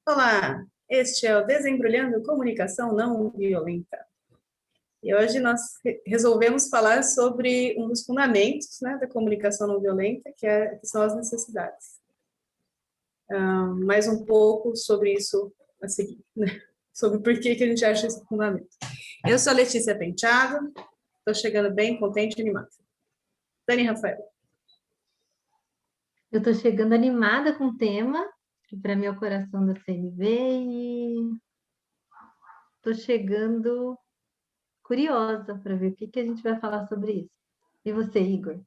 Olá, este é o Desembrulhando Comunicação Não Violenta. E hoje nós resolvemos falar sobre um dos fundamentos, né, da comunicação não violenta, que são as necessidades. Mais um pouco sobre isso a seguir, né? Sobre por que a gente acha esse fundamento. Eu sou a Letícia Penteado, estou chegando bem contente e animada. Dani Rafael. Eu estou chegando animada com o tema, que para mim é o coração da CNV, e estou chegando curiosa para ver o que a gente vai falar sobre isso. E você, Igor?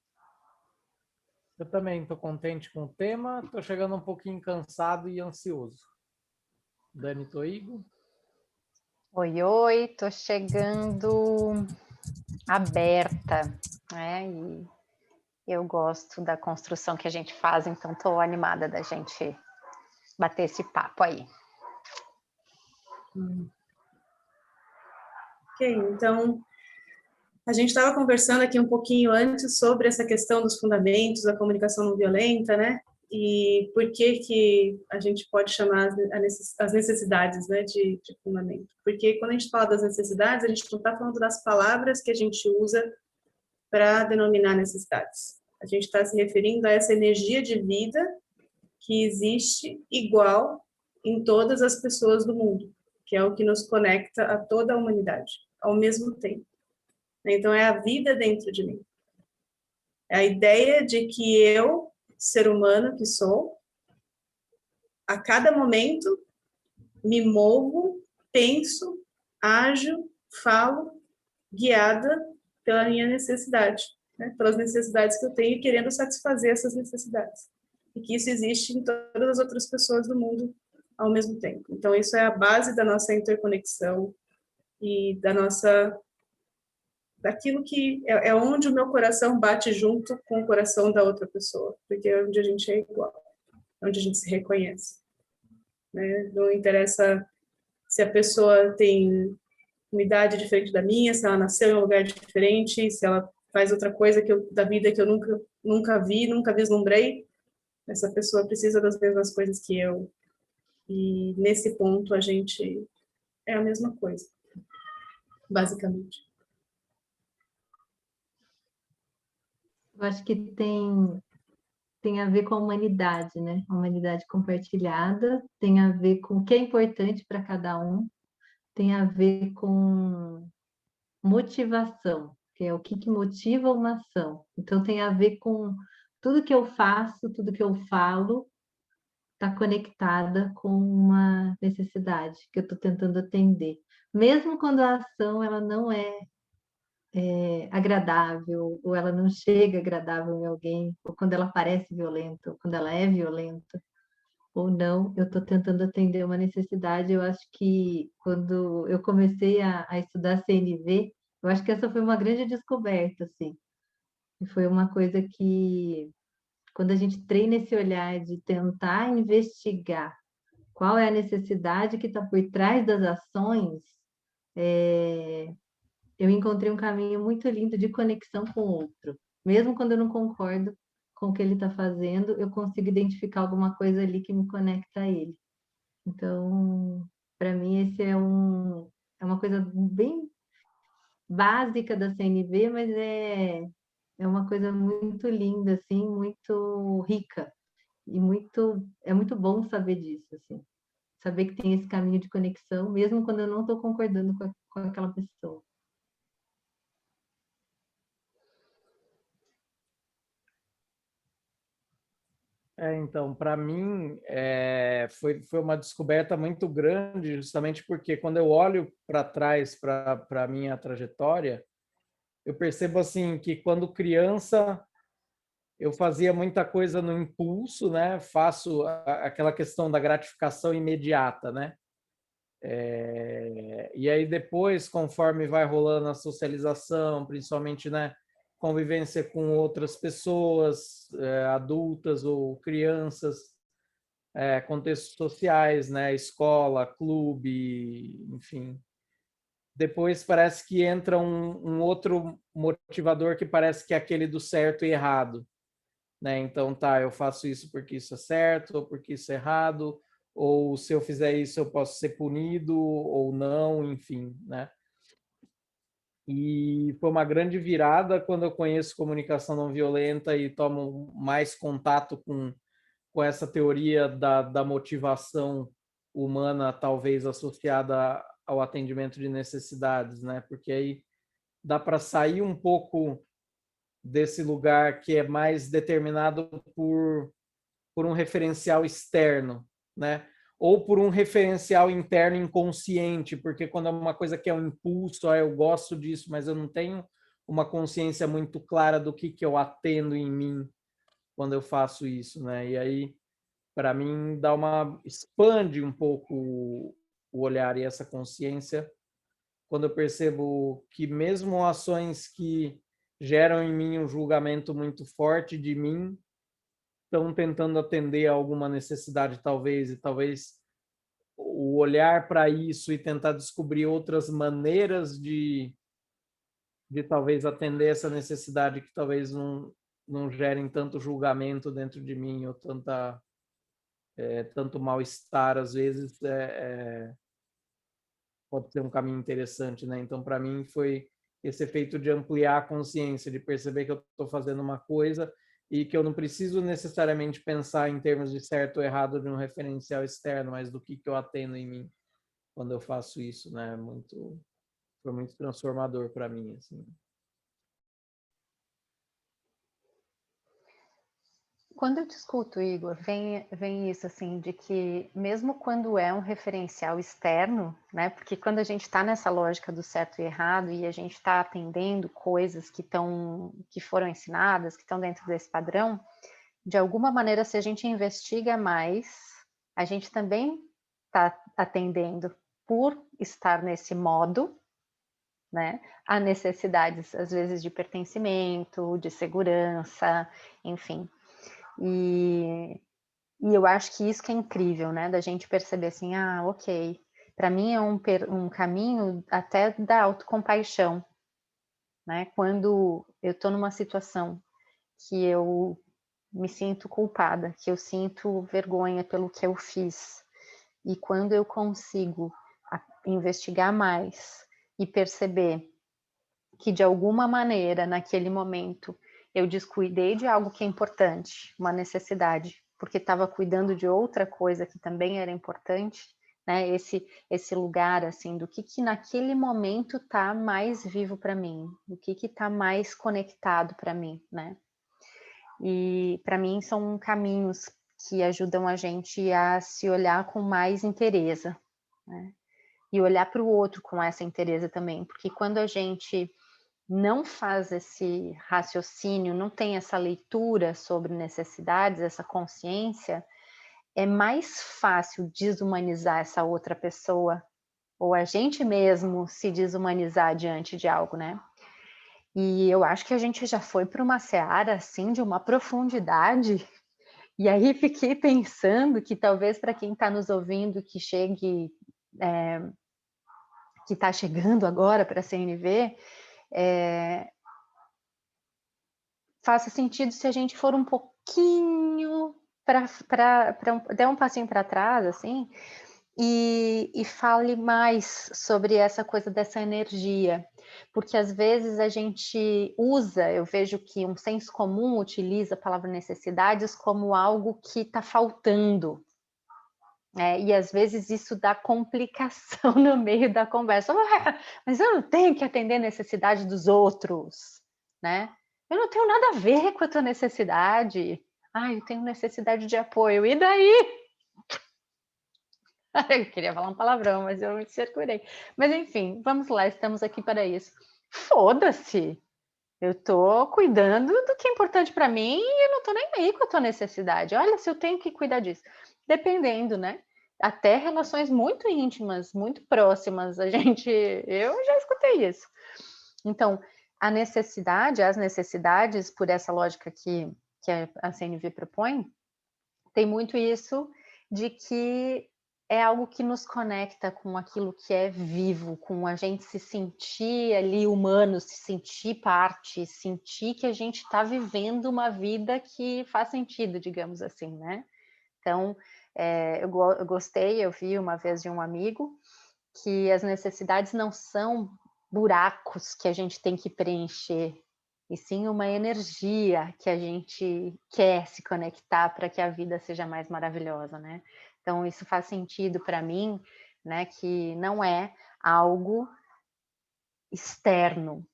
Eu também estou contente com o tema, estou chegando um pouquinho cansado e ansioso. Dani Toigo. Oi, estou chegando aberta, né? E eu gosto da construção que a gente faz, então estou animada da gente bater esse papo aí. Ok, então a gente estava conversando aqui um pouquinho antes sobre essa questão dos fundamentos da comunicação não violenta, né? E por que a gente pode chamar as necessidades, né, de fundamento. Porque quando a gente fala das necessidades, a gente não está falando das palavras que a gente usa para denominar necessidades. A gente está se referindo a essa energia de vida que existe igual em todas as pessoas do mundo, que é o que nos conecta a toda a humanidade, ao mesmo tempo. Então, é a vida dentro de mim. É a ideia de que eu, ser humano que sou, a cada momento me movo, penso, ajo, falo, guiada pela minha necessidade, né? Pelas necessidades que eu tenho, querendo satisfazer essas necessidades. E que isso existe em todas as outras pessoas do mundo ao mesmo tempo. Então, isso é a base da nossa interconexão e daquilo que é onde o meu coração bate junto com o coração da outra pessoa, porque é onde a gente é igual, onde a gente se reconhece, né? Não interessa se a pessoa tem uma idade diferente da minha, se ela nasceu em um lugar diferente, se ela faz outra coisa da vida que eu nunca vi, nunca vislumbrei, essa pessoa precisa das mesmas coisas que eu, e nesse ponto a gente é a mesma coisa, basicamente. Eu acho que tem a ver com a humanidade, né? A humanidade compartilhada, tem a ver com o que é importante para cada um, tem a ver com motivação, que é o que motiva uma ação. Então, tem a ver com tudo que eu faço, tudo que eu falo, está conectada com uma necessidade que eu estou tentando atender. Mesmo quando a ação ela não é agradável, ou ela não chega agradável em alguém, ou quando ela parece violenta, ou quando ela é violenta, ou não, eu estou tentando atender uma necessidade. Eu acho que quando eu comecei a estudar CNV, eu acho que essa foi uma grande descoberta, assim. E foi uma coisa que, quando a gente treina esse olhar de tentar investigar qual é a necessidade que está por trás das ações, eu encontrei um caminho muito lindo de conexão com o outro. Mesmo quando eu não concordo com o que ele está fazendo, eu consigo identificar alguma coisa ali que me conecta a ele. Então, para mim, esse é uma coisa bem básica da CNV, mas é uma coisa muito linda, assim, muito rica. E é muito bom saber disso, assim. Saber que tem esse caminho de conexão, mesmo quando eu não estou concordando com aquela pessoa. Então, para mim, foi uma descoberta muito grande, justamente porque quando eu olho para trás, para a minha trajetória, eu percebo assim que quando criança eu fazia muita coisa no impulso, né? Faço aquela questão da gratificação imediata, né? E aí depois, conforme vai rolando a socialização, principalmente, né, convivência com outras pessoas, adultas ou crianças, contextos sociais, né, escola, clube, enfim. Depois parece que entra um outro motivador que parece que é aquele do certo e errado, né? Então, tá, eu faço isso porque isso é certo ou porque isso é errado, ou se eu fizer isso eu posso ser punido ou não, enfim, né? E foi uma grande virada quando eu conheço comunicação não violenta e tomo mais contato com essa teoria da motivação humana, talvez associada ao atendimento de necessidades, né? Porque aí dá para sair um pouco desse lugar que é mais determinado por um referencial externo, né? Ou por um referencial interno inconsciente, porque quando é uma coisa que é um impulso, eu gosto disso, mas eu não tenho uma consciência muito clara do que eu atendo em mim quando eu faço isso, né? E aí, para mim, expande um pouco o olhar e essa consciência quando eu percebo que mesmo ações que geram em mim um julgamento muito forte de mim estão tentando atender a alguma necessidade, talvez, e talvez o olhar para isso e tentar descobrir outras maneiras de talvez atender essa necessidade que talvez não gerem tanto julgamento dentro de mim ou tanto mal-estar, às vezes, pode ser um caminho interessante, né? Então, para mim, foi esse efeito de ampliar a consciência, de perceber que eu estou fazendo uma coisa e que eu não preciso necessariamente pensar em termos de certo ou errado de um referencial externo, mas do que eu atendo em mim quando eu faço isso, né? Foi muito transformador para mim, assim. Quando eu te escuto, Igor, vem isso assim de que mesmo quando é um referencial externo, né? Porque quando a gente está nessa lógica do certo e errado e a gente está atendendo coisas que foram ensinadas, que estão dentro desse padrão, de alguma maneira, se a gente investiga mais, a gente também está atendendo por estar nesse modo, né? A necessidades, às vezes, de pertencimento, de segurança, enfim. E eu acho que isso que é incrível, né? Da gente perceber assim, ok, para mim é um caminho até da autocompaixão, né? Quando eu estou numa situação que eu me sinto culpada, que eu sinto vergonha pelo que eu fiz, e quando eu consigo investigar mais e perceber que de alguma maneira, naquele momento, eu descuidei de algo que é importante, uma necessidade, porque estava cuidando de outra coisa que também era importante, né? Esse lugar assim do que naquele momento está mais vivo para mim, do que está mais conectado para mim, né? E para mim são caminhos que ajudam a gente a se olhar com mais inteireza, né? E olhar para o outro com essa inteireza também, porque quando a gente não faz esse raciocínio, não tem essa leitura sobre necessidades, essa consciência, é mais fácil desumanizar essa outra pessoa, ou a gente mesmo se desumanizar diante de algo, né? E eu acho que a gente já foi para uma seara, assim, de uma profundidade, e aí fiquei pensando que talvez para quem está nos ouvindo, que está chegando agora para a CNV, faça sentido se a gente for um pouquinho der um passinho para trás, assim, e fale mais sobre essa coisa dessa energia, porque às vezes a gente eu vejo que um senso comum utiliza a palavra necessidades como algo que está faltando, e às vezes isso dá complicação no meio da conversa. Mas eu não tenho que atender a necessidade dos outros, né? Eu não tenho nada a ver com a tua necessidade. Eu tenho necessidade de apoio. E daí? Eu queria falar um palavrão, mas eu me segurei. Mas enfim, vamos lá, estamos aqui para isso. Foda-se! Eu tô cuidando do que é importante para mim e eu não tô nem aí com a tua necessidade. Olha, se eu tenho que cuidar disso. Dependendo, né? Até relações muito íntimas, muito próximas, eu já escutei isso. Então, as necessidades, por essa lógica que a CNV propõe, tem muito isso de que é algo que nos conecta com aquilo que é vivo, com a gente se sentir ali humano, se sentir parte, sentir que a gente está vivendo uma vida que faz sentido, digamos assim, né? Então, eu gostei, eu vi uma vez de um amigo que as necessidades não são buracos que a gente tem que preencher, e sim uma energia que a gente quer se conectar para que a vida seja mais maravilhosa, né? Então, isso faz sentido para mim, né? Que não é algo externo,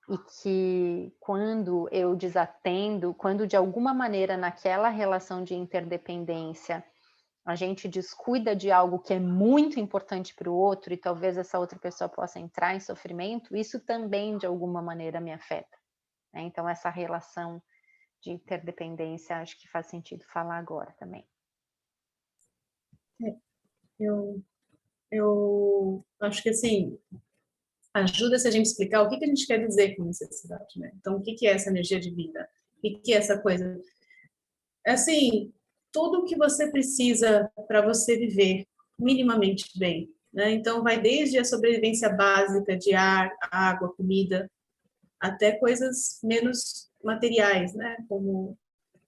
e que quando eu desatendo, quando de alguma maneira naquela relação de interdependência a gente descuida de algo que é muito importante para o outro e talvez essa outra pessoa possa entrar em sofrimento, isso também de alguma maneira me afeta, né? Então essa relação de interdependência acho que faz sentido falar agora também. Eu acho que, assim, ajuda se a gente explicar o que a gente quer dizer com necessidade, né? Então, o que é essa energia de vida? O que é essa coisa? Assim, tudo o que você precisa para você viver minimamente bem, né? Então, vai desde a sobrevivência básica de ar, água, comida, até coisas menos materiais, né? Como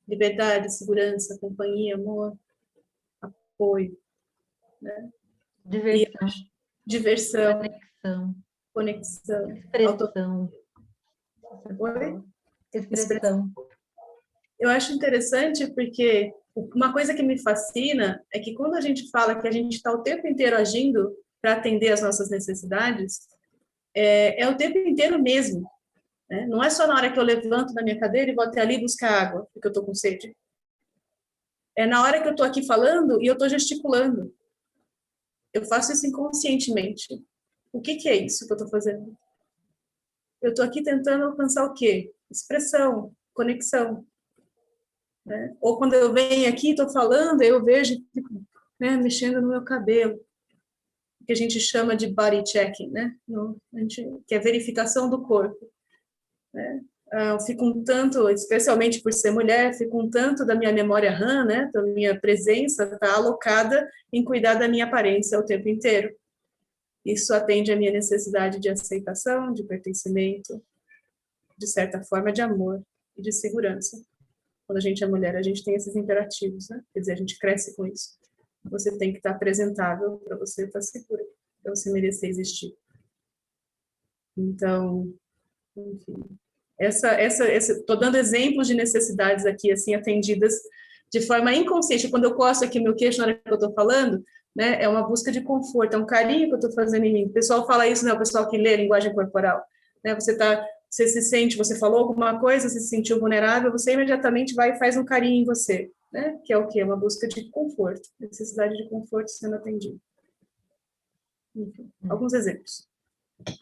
liberdade, segurança, companhia, amor, apoio, né? E Diversão, diversão, conexão, conexão, expressão. Oi? Expressão. Eu acho interessante porque uma coisa que me fascina é que quando a gente fala que a gente está o tempo inteiro agindo para atender as nossas necessidades, é o tempo inteiro mesmo, né? Não é só na hora que eu levanto da minha cadeira e vou até ali buscar água, porque eu estou com sede. É na hora que eu estou aqui falando e eu estou gesticulando. Eu faço isso inconscientemente. O que é isso que eu estou fazendo? Eu estou aqui tentando alcançar o quê? Expressão, conexão. Né? Ou quando eu venho aqui, estou falando, eu vejo, fico, né, mexendo no meu cabelo, que a gente chama de body checking, né? Que é verificação do corpo. Né? Eu fico um tanto, especialmente por ser mulher, fico um tanto da minha memória RAM, né? Da minha presença está alocada em cuidar da minha aparência o tempo inteiro. Isso atende à minha necessidade de aceitação, de pertencimento, de certa forma de amor e de segurança. Quando a gente é mulher, a gente tem esses imperativos, né? Quer dizer, a gente cresce com isso. Você tem que estar apresentável para você estar segura, para você merecer existir. Então, enfim, estou dando exemplos de necessidades aqui, assim, atendidas de forma inconsciente. Quando eu coço aqui meu queixo na hora que eu estou falando, né, é uma busca de conforto, é um carinho que eu estou fazendo em mim. O pessoal fala isso, né, o pessoal que lê a linguagem corporal. Né, você se sente, você falou alguma coisa, você se sentiu vulnerável, você imediatamente vai e faz um carinho em você, né, que é o quê? Uma busca de conforto, necessidade de conforto sendo atendido. Enfim, alguns exemplos.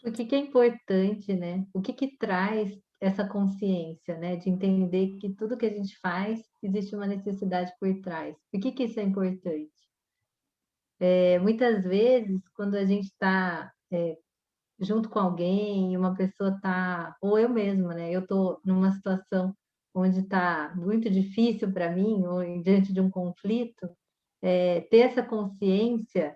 O que é importante, né? O que traz essa consciência, né? De entender que tudo que a gente faz, existe uma necessidade por trás. Por que isso é importante? Muitas vezes, quando a gente está junto com alguém, uma pessoa está, ou eu mesma, né? Eu estou numa situação onde está muito difícil para mim, ou diante de um conflito, ter essa consciência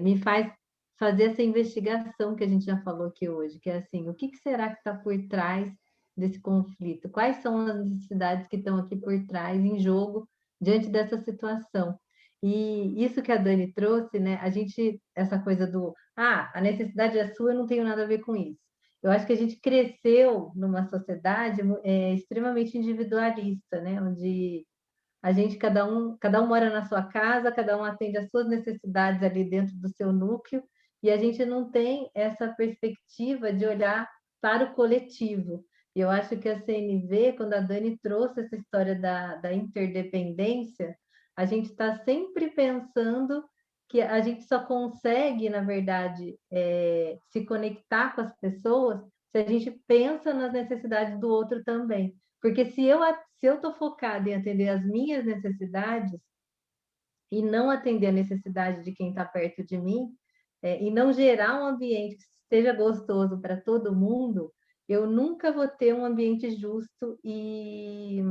me faz fazer essa investigação que a gente já falou aqui hoje, que é assim, o que será que está por trás desse conflito? Quais são as necessidades que estão aqui por trás, em jogo, diante dessa situação? E isso que a Dani trouxe, né? Essa coisa a necessidade é sua, eu não tenho nada a ver com isso. Eu acho que a gente cresceu numa sociedade extremamente individualista, né? Onde a gente, cada um mora na sua casa, cada um atende às suas necessidades ali dentro do seu núcleo, e a gente não tem essa perspectiva de olhar para o coletivo. E eu acho que a CNV, quando a Dani trouxe essa história da interdependência, a gente está sempre pensando que a gente só consegue, na verdade, se conectar com as pessoas se a gente pensa nas necessidades do outro também. Porque se eu estou focada em atender as minhas necessidades e não atender a necessidade de quem está perto de mim, e não gerar um ambiente que seja gostoso para todo mundo, eu nunca vou ter um ambiente justo e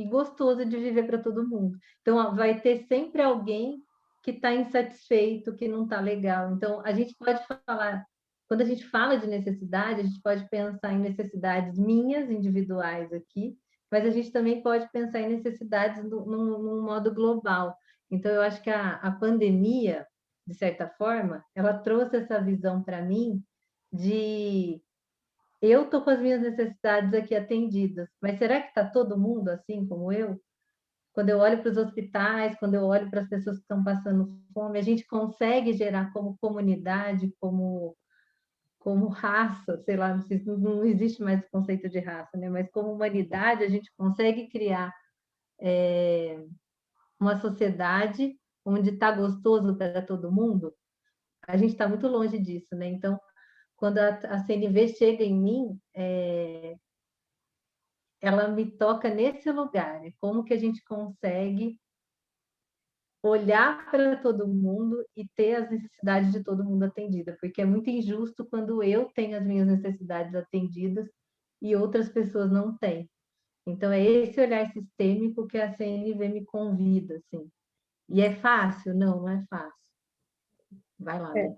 gostoso de viver para todo mundo. Então, vai ter sempre alguém que está insatisfeito, que não está legal. Então, a gente pode falar, quando a gente fala de necessidade, a gente pode pensar em necessidades minhas, individuais aqui, mas a gente também pode pensar em necessidades num modo global. Então, eu acho que a pandemia, de certa forma, ela trouxe essa visão para mim de eu estou com as minhas necessidades aqui atendidas, mas será que está todo mundo assim como eu? Quando eu olho para os hospitais, quando eu olho para as pessoas que estão passando fome, a gente consegue gerar como comunidade, como raça, sei lá, não existe mais o conceito de raça, né? Mas como humanidade, a gente consegue criar uma sociedade onde está gostoso para todo mundo. A gente está muito longe disso, né? Então, quando a CNV chega em mim, ela me toca nesse lugar. Como que a gente consegue olhar para todo mundo e ter as necessidades de todo mundo atendida, porque é muito injusto quando eu tenho as minhas necessidades atendidas e outras pessoas não têm. Então, é esse olhar sistêmico que a CNV me convida, assim. E é fácil? Não, não é fácil. Vai lá, né?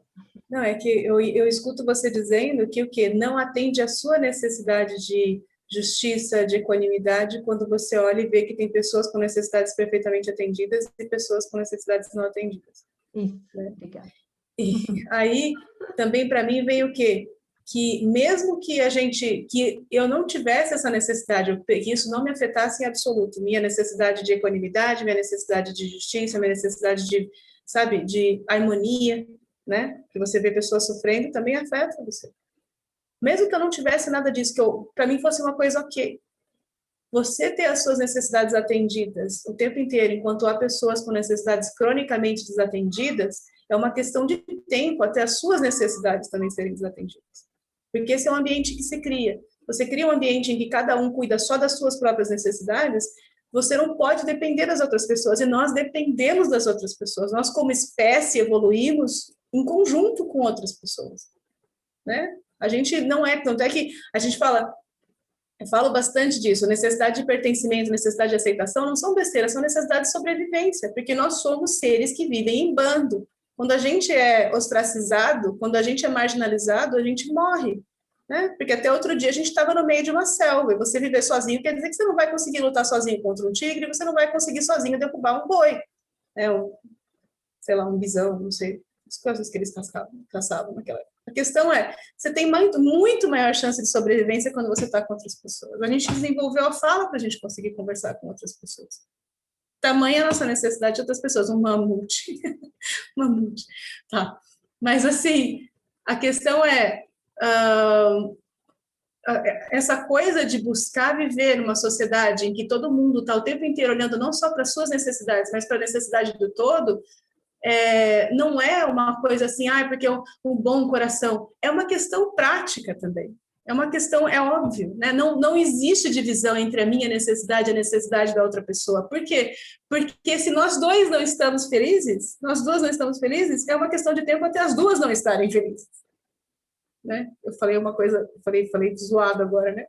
Não, é que eu escuto você dizendo que o quê? Não atende à sua necessidade de justiça, de equanimidade, quando você olha e vê que tem pessoas com necessidades perfeitamente atendidas e pessoas com necessidades não atendidas. Isso, né? obrigada. E aí, também para mim vem o quê? Que mesmo que eu não tivesse essa necessidade, que isso não me afetasse em absoluto, minha necessidade de equanimidade, minha necessidade de justiça, minha necessidade de, sabe, de harmonia, né? Que você vê pessoas sofrendo, também afeta você. Mesmo que eu não tivesse nada disso, que para mim fosse uma coisa ok. Você ter as suas necessidades atendidas o tempo inteiro, enquanto há pessoas com necessidades cronicamente desatendidas, é uma questão de tempo até as suas necessidades também serem desatendidas. Porque esse é um ambiente que se cria. Você cria um ambiente em que cada um cuida só das suas próprias necessidades, você não pode depender das outras pessoas, e nós dependemos das outras pessoas. Nós, como espécie, evoluímos em conjunto com outras pessoas, né? A gente não é, tanto é que a gente fala, eu falo bastante disso, necessidade de pertencimento, necessidade de aceitação, não são besteiras, são necessidades de sobrevivência, porque nós somos seres que vivem em bando. Quando a gente é ostracizado, quando a gente é marginalizado, a gente morre, né? Porque até outro dia a gente estava no meio de uma selva, e você viver sozinho quer dizer que você não vai conseguir lutar sozinho contra um tigre, você não vai conseguir sozinho derrubar um boi, né? Sei lá, um bisão, não sei, as coisas que eles caçavam naquela época. A questão é, você tem muito maior chance de sobrevivência quando você está com outras pessoas. A gente desenvolveu a fala para a gente conseguir conversar com outras pessoas. Tamanha a nossa necessidade de outras pessoas, um mamute. Mamute, tá. Mas, assim, a questão é, essa coisa de buscar viver numa sociedade em que todo mundo está o tempo inteiro olhando não só para as suas necessidades, mas para a necessidade do todo, não é uma coisa assim, porque é um bom coração, é uma questão prática também. É uma questão, é óbvio, né? Não existe divisão entre a minha necessidade e a necessidade da outra pessoa. Por quê? Porque se nós dois não estamos felizes, nós duas não estamos felizes, é uma questão de tempo até as duas não estarem felizes. Né? Eu falei uma coisa, falei zoado agora, né?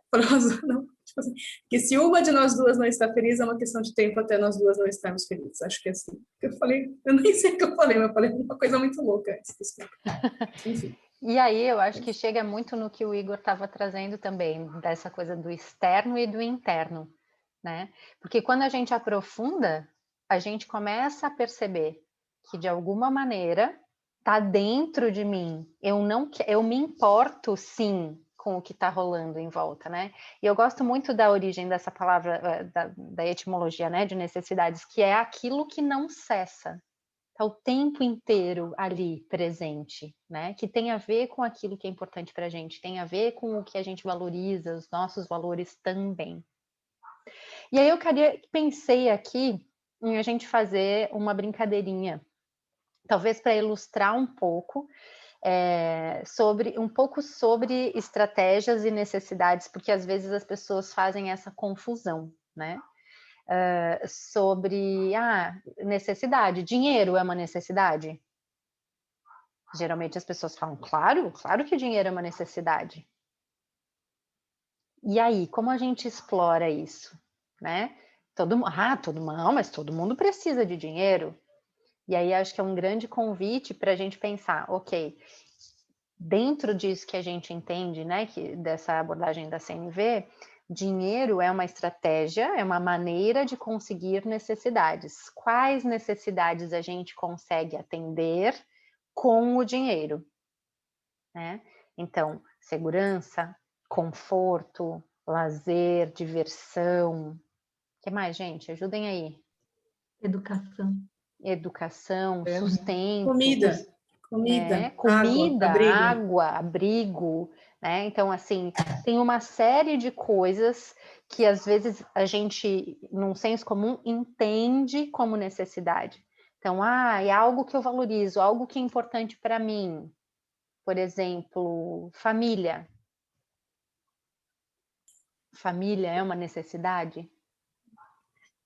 Não, tipo assim, que se uma de nós duas não está feliz, é uma questão de tempo até nós duas não estarmos felizes. Acho que é assim. Eu nem sei o que eu falei, mas eu falei uma coisa muito louca antes. Enfim. E aí eu acho que chega muito no que o Igor estava trazendo também, dessa coisa do externo e do interno, né? Porque quando a gente aprofunda, a gente começa a perceber que de alguma maneira está dentro de mim. Eu me importo sim com o que está rolando em volta, né? E eu gosto muito da origem dessa palavra, da etimologia, né, de necessidades, que é aquilo que não cessa. Está o tempo inteiro ali presente, né? Que tem a ver com aquilo que é importante para a gente, tem a ver com o que a gente valoriza, os nossos valores também. E aí pensei aqui em a gente fazer uma brincadeirinha, talvez para ilustrar um pouco sobre estratégias e necessidades, porque às vezes as pessoas fazem essa confusão, né? Sobre necessidade. Dinheiro é uma necessidade? Geralmente as pessoas falam, claro que dinheiro é uma necessidade. E aí, como a gente explora isso, né? Mas todo mundo precisa de dinheiro. E aí acho que é um grande convite para a gente pensar, ok, dentro disso que a gente entende, né, dessa abordagem da CNV, dinheiro é uma estratégia, é uma maneira de conseguir necessidades. Quais necessidades a gente consegue atender com o dinheiro, né? Então, segurança, conforto, lazer, diversão. O que mais, gente? Ajudem aí. Educação. Educação, É, sustento, Comida, comida, abrigo. água, abrigo, né? Então, assim, tem uma série de coisas que às vezes a gente, num senso comum, entende como necessidade. Então, é algo que eu valorizo, algo que é importante para mim. Por exemplo, família. Família é uma necessidade?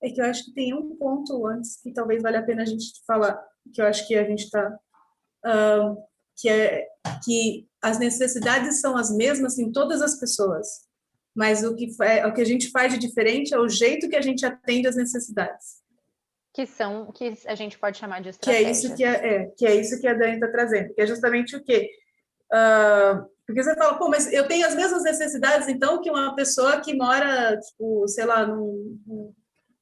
É que eu acho que tem um ponto antes que talvez valha a pena a gente falar, que eu acho que a gente está... que é que as necessidades são as mesmas em todas as pessoas, mas o que a gente faz de diferente é o jeito que a gente atende às necessidades. Que a gente pode chamar de Que é estratégias. isso que a Dani está trazendo, que é justamente o quê? Porque você fala, pô, mas eu tenho as mesmas necessidades, então, que uma pessoa que mora, tipo, sei lá,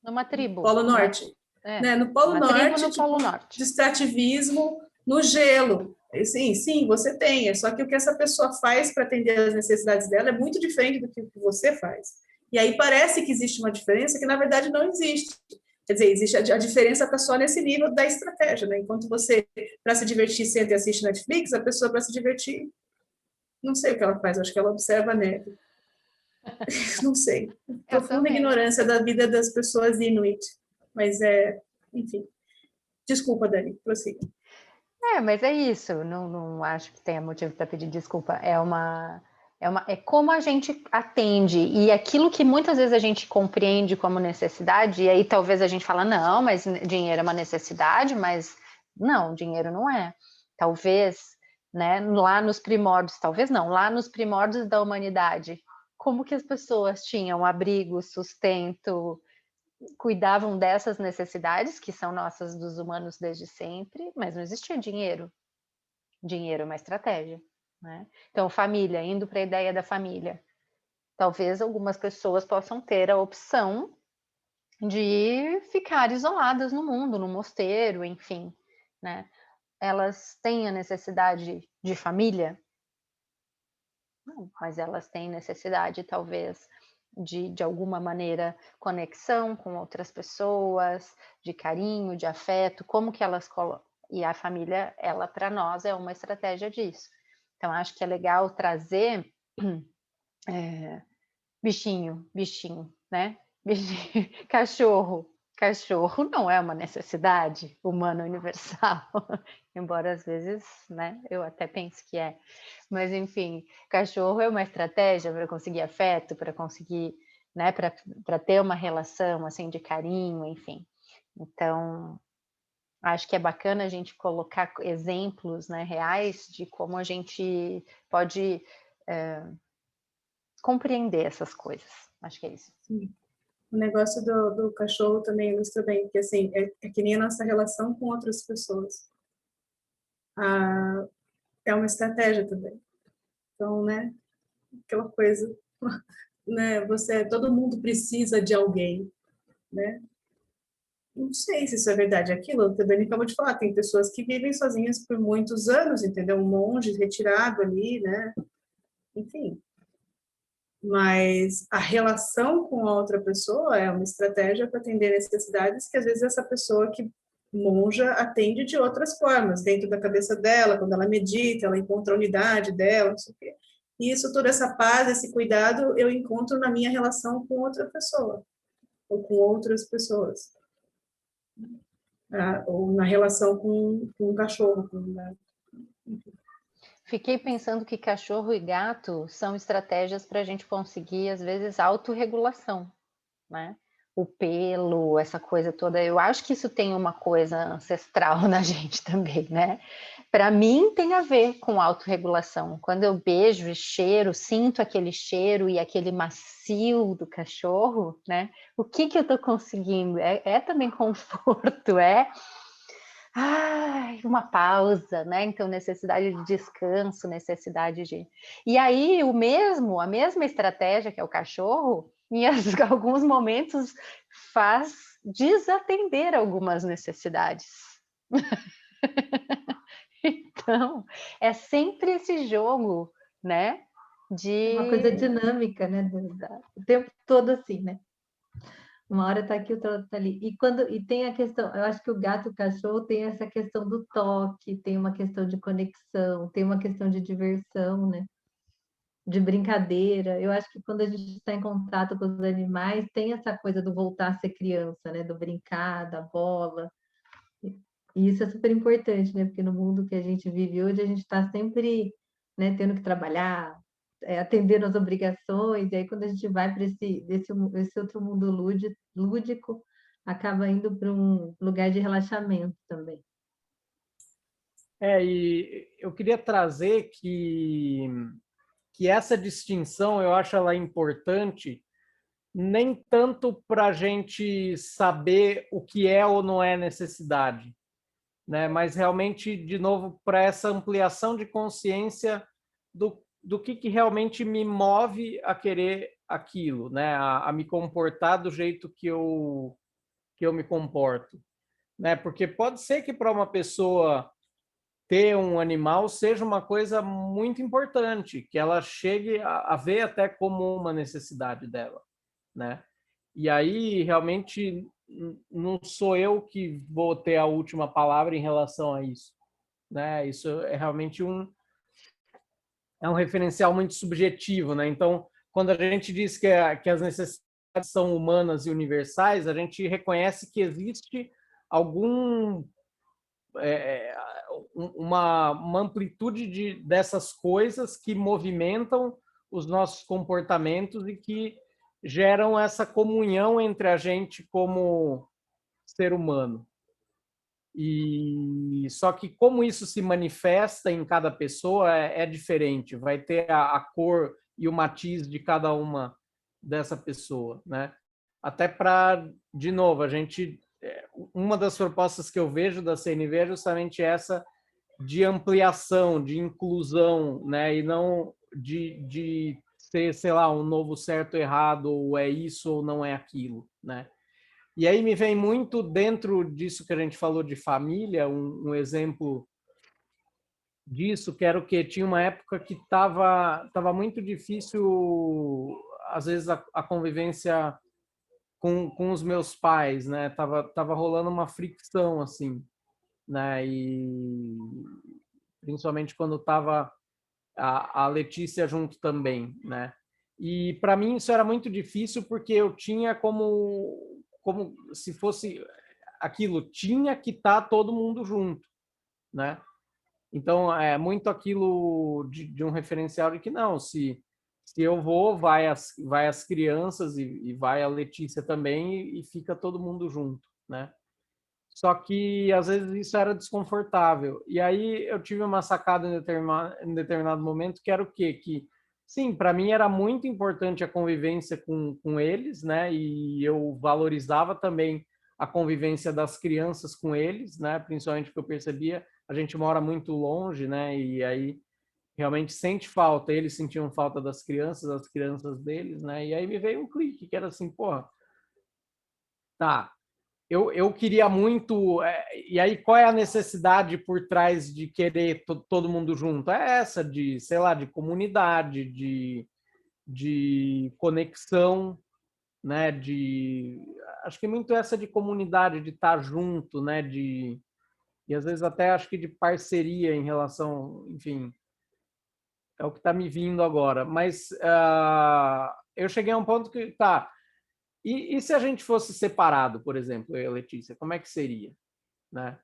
numa tribo. Polo Norte. Né? No Polo Norte, no Polo Norte. De extrativismo no gelo. Sim, você tem. Só que o que essa pessoa faz para atender as necessidades dela é muito diferente do que você faz. E aí parece que existe uma diferença que, na verdade, não existe. Quer dizer, existe a diferença está só nesse nível da estratégia, né? Enquanto você, para se divertir, senta e assiste Netflix, a pessoa, para se divertir, não sei o que ela faz, acho que ela observa a neve. Não sei. Profunda ignorância da vida das pessoas Inuit. Mas enfim. Desculpa, Dani, prossiga. Mas é isso. Não acho que tenha motivo para pedir desculpa. É como a gente atende. E aquilo que muitas vezes a gente compreende como necessidade, e aí talvez a gente fala, não, mas dinheiro é uma necessidade, mas não, dinheiro não é. Talvez, né, lá nos primórdios, talvez não, lá nos primórdios da humanidade, como que as pessoas tinham abrigo, sustento, cuidavam dessas necessidades que são nossas dos humanos desde sempre, mas não existia dinheiro. Dinheiro é uma estratégia, né? Então, família, indo para a ideia da família. Talvez algumas pessoas possam ter a opção de ficar isoladas no mundo, no mosteiro, enfim, né? Elas têm a necessidade de família? Não, mas elas têm necessidade, talvez, de alguma maneira, conexão com outras pessoas, de carinho, de afeto, como que elas colocam. E a família, ela, para nós, é uma estratégia disso. Então, acho que é legal trazer bichinho, né? Bichinho, cachorro não é uma necessidade humana universal, embora às vezes, né, eu até pense que é. Mas, enfim, cachorro é uma estratégia para conseguir afeto, para conseguir, né, para ter uma relação, assim, de carinho, enfim. Então, acho que é bacana a gente colocar exemplos, né, reais de como a gente pode compreender essas coisas. Acho que é isso. Sim. O negócio do cachorro também ilustra bem, porque assim, é que nem a nossa relação com outras pessoas. É uma estratégia também. Então, né, aquela coisa, né, todo mundo precisa de alguém, né? Não sei se isso é verdade. Aquilo que a Dani acabou de falar, tem pessoas que vivem sozinhas por muitos anos, entendeu? Um monge retirado ali, né? Enfim. Mas a relação com a outra pessoa é uma estratégia para atender necessidades que às vezes essa pessoa que monja atende de outras formas, dentro da cabeça dela, quando ela medita, ela encontra a unidade dela, não sei o quê. E isso, toda essa paz, esse cuidado, eu encontro na minha relação com outra pessoa, ou com outras pessoas. Ou na relação com um cachorro. Fiquei pensando que cachorro e gato são estratégias para a gente conseguir, às vezes, autorregulação, né? O pelo, essa coisa toda. Eu acho que isso tem uma coisa ancestral na gente também, né? Para mim, tem a ver com autorregulação. Quando eu beijo e cheiro, sinto aquele cheiro e aquele macio do cachorro, né? O que eu estou conseguindo? É também conforto, uma pausa, né? Então, necessidade de descanso, necessidade de... E aí, a mesma estratégia, que é o cachorro, em alguns momentos faz desatender algumas necessidades. Então, é sempre esse jogo, né? Uma coisa dinâmica, né? O tempo todo assim, né? Uma hora tá aqui, outra hora tá ali. E tem a questão, eu acho que o gato e o cachorro tem essa questão do toque, tem uma questão de conexão, tem uma questão de diversão, né? De brincadeira. Eu acho que quando a gente está em contato com os animais, tem essa coisa do voltar a ser criança, né? Do brincar, da bola. E isso é super importante, né? Porque no mundo que a gente vive hoje, a gente está sempre, né, tendo que trabalhar, atendendo às obrigações, e aí quando a gente vai para esse outro mundo lúdico, acaba indo para um lugar de relaxamento também. E eu queria trazer que essa distinção, eu acho ela importante, nem tanto para a gente saber o que é ou não é necessidade, né? Mas realmente, de novo, para essa ampliação de consciência do que realmente me move a querer aquilo, né? A me comportar do jeito que eu me comporto, né? Porque pode ser que para uma pessoa ter um animal seja uma coisa muito importante, que ela chegue a ver até como uma necessidade dela, né? E aí, realmente, não sou eu que vou ter a última palavra em relação a isso, né? Isso é realmente um referencial muito subjetivo, né? Então, quando a gente diz que as necessidades são humanas e universais, a gente reconhece que existe algum uma amplitude dessas coisas que movimentam os nossos comportamentos e que geram essa comunhão entre a gente como ser humano. E só que como isso se manifesta em cada pessoa é diferente, vai ter a cor e o matiz de cada uma dessa pessoa, né? Até para, de novo, a gente uma das propostas que eu vejo da CNV é justamente essa de ampliação, de inclusão, né? E não de ser, sei lá, um novo certo ou errado, ou é isso ou não é aquilo, né? E aí me vem muito dentro disso que a gente falou de família, um exemplo disso, que era o que tinha uma época que tava muito difícil, às vezes, a convivência com os meus pais, né? Tava rolando uma fricção, assim, né? E principalmente quando tava a Letícia junto também, né? E para mim isso era muito difícil porque eu tinha como se fosse aquilo, tinha que estar todo mundo junto, né? Então é muito aquilo de um referencial de que não, se eu vou, vai as crianças e vai a Letícia também e fica todo mundo junto, né? Só que às vezes isso era desconfortável. E aí eu tive uma sacada em determinado momento que era o quê? Que sim, para mim era muito importante a convivência com eles, né? E eu valorizava também a convivência das crianças com eles, né? Principalmente porque eu percebia, a gente mora muito longe, né? E aí realmente sente falta, eles sentiam falta das crianças, as crianças deles, né? E aí me veio um clique, que era assim, porra, tá, eu queria muito. E aí, qual é a necessidade por trás de querer todo mundo junto? É essa de, sei lá, de comunidade, de conexão, né? Acho que muito essa de comunidade, de estar junto, né? E às vezes até acho que de parceria em relação, enfim, é o que está me vindo agora. Mas eu cheguei a um ponto que, tá, e se a gente fosse separado, por exemplo, eu e a Letícia, como é que seria, né?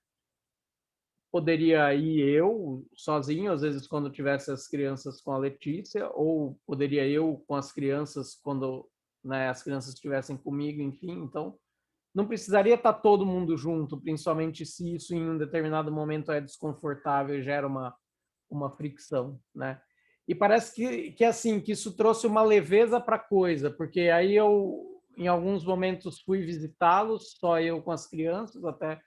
Poderia ir eu sozinho, às vezes quando tivesse as crianças com a Letícia, ou poderia eu com as crianças quando, né, as crianças estivessem comigo, enfim. Então, não precisaria estar todo mundo junto, principalmente se isso em um determinado momento é desconfortável e gera uma fricção, né? E parece que assim, que isso trouxe uma leveza para a coisa, porque aí eu em alguns momentos fui visitá-los, só eu com as crianças, até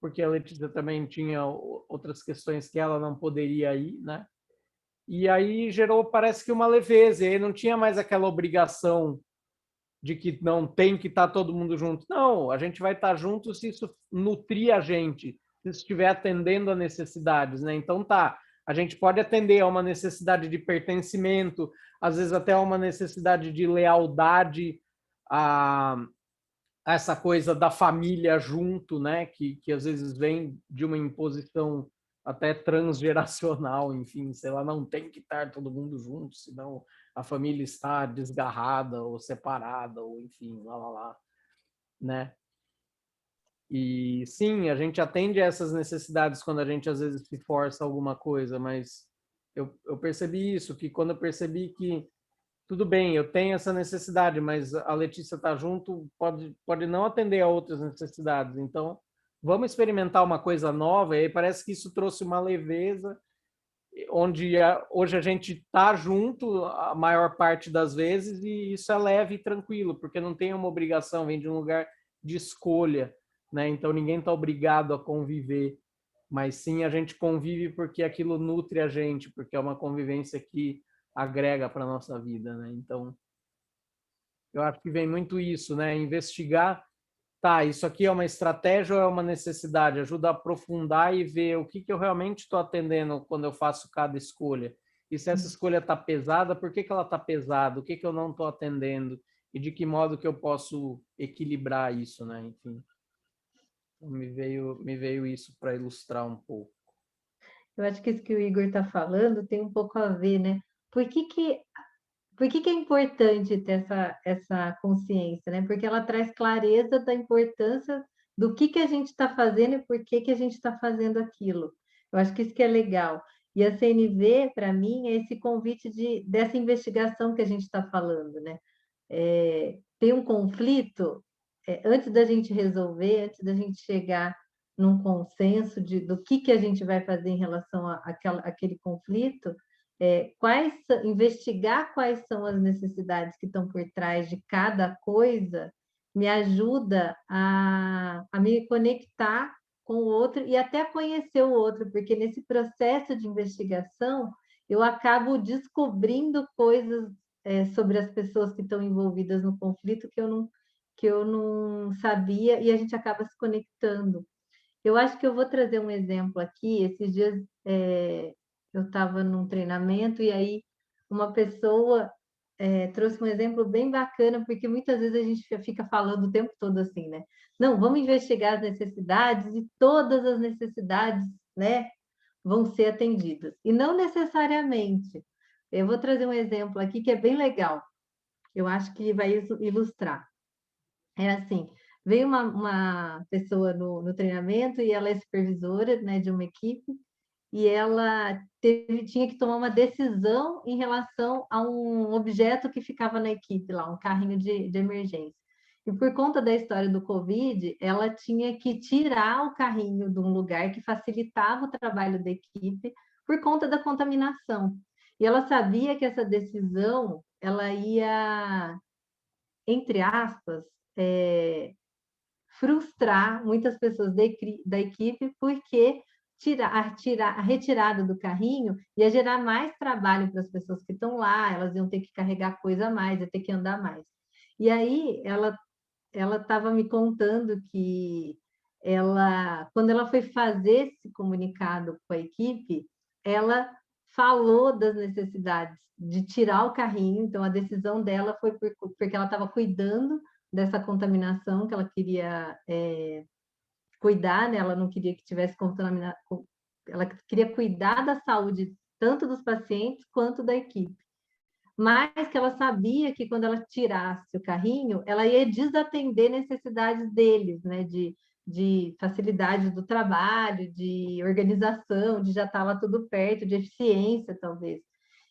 porque a Letícia também tinha outras questões que ela não poderia ir, né? E aí gerou, parece que uma leveza, e aí não tinha mais aquela obrigação de que não tem que estar todo mundo junto. Não, a gente vai estar junto se isso nutrir a gente, se estiver atendendo a necessidades, né? Então tá, a gente pode atender a uma necessidade de pertencimento, às vezes até a uma necessidade de lealdade a essa coisa da família junto, né? Que às vezes vem de uma imposição até transgeracional, enfim, sei lá, não tem que estar todo mundo junto, senão a família está desgarrada ou separada, ou enfim, lá, né? E sim, a gente atende a essas necessidades quando a gente às vezes se força alguma coisa, mas eu percebi isso, que quando eu percebi que tudo bem, eu tenho essa necessidade, mas a Letícia está junto, pode não atender a outras necessidades. Então, vamos experimentar uma coisa nova. E aí parece que isso trouxe uma leveza, onde hoje a gente está junto a maior parte das vezes, e isso é leve e tranquilo, porque não tem uma obrigação, vem de um lugar de escolha, né? Então, ninguém está obrigado a conviver, mas sim a gente convive porque aquilo nutre a gente, porque é uma convivência que agrega para a nossa vida, né? Então, eu acho que vem muito isso, né? Investigar, tá, isso aqui é uma estratégia ou é uma necessidade? Ajuda a aprofundar e ver o que eu realmente estou atendendo quando eu faço cada escolha. E se essa escolha está pesada, por que ela está pesada? O que eu não estou atendendo? E de que modo que eu posso equilibrar isso, né? Enfim, então, me veio isso para ilustrar um pouco. Eu acho que isso que o Igor está falando tem um pouco a ver, né? Por que é importante ter essa consciência, né? Porque ela traz clareza da importância do que a gente está fazendo e por que a gente está fazendo aquilo. Eu acho que isso que é legal. E a CNV, para mim, é esse convite dessa investigação que a gente está falando, né? Tem um conflito, antes da gente resolver, antes da gente chegar num consenso do que a gente vai fazer em relação àquele conflito, investigar quais são as necessidades que estão por trás de cada coisa me ajuda a me conectar com o outro e até conhecer o outro, porque nesse processo de investigação eu acabo descobrindo coisas sobre as pessoas que estão envolvidas no conflito que eu não sabia, e a gente acaba se conectando. Eu acho que eu vou trazer um exemplo aqui. Esses dias eu estava num treinamento e aí uma pessoa trouxe um exemplo bem bacana, porque muitas vezes a gente fica falando o tempo todo assim, né? Não, vamos investigar as necessidades e todas as necessidades, né, vão ser atendidas. E não necessariamente. Eu vou trazer um exemplo aqui que é bem legal. Eu acho que vai ilustrar. É assim, veio uma pessoa no treinamento e ela é supervisora, né, de uma equipe, e ela tinha que tomar uma decisão em relação a um objeto que ficava na equipe lá, um carrinho de emergência. E por conta da história do Covid, ela tinha que tirar o carrinho de um lugar que facilitava o trabalho da equipe por conta da contaminação. E ela sabia que essa decisão, ela ia, entre aspas, frustrar muitas pessoas da equipe, porque a retirada do carrinho ia gerar mais trabalho para as pessoas que estão lá, elas iam ter que carregar coisa a mais, ia ter que andar mais. E aí ela estava me contando que quando ela foi fazer esse comunicado com a equipe, ela falou das necessidades de tirar o carrinho, então a decisão dela foi porque ela estava cuidando dessa contaminação, que ela queria cuidar, né? Ela não queria que tivesse contaminação, ela queria cuidar da saúde tanto dos pacientes quanto da equipe. Mas que ela sabia que quando ela tirasse o carrinho, ela ia desatender necessidades deles, né? De facilidade do trabalho, de organização, de já estar lá tudo perto, de eficiência, talvez.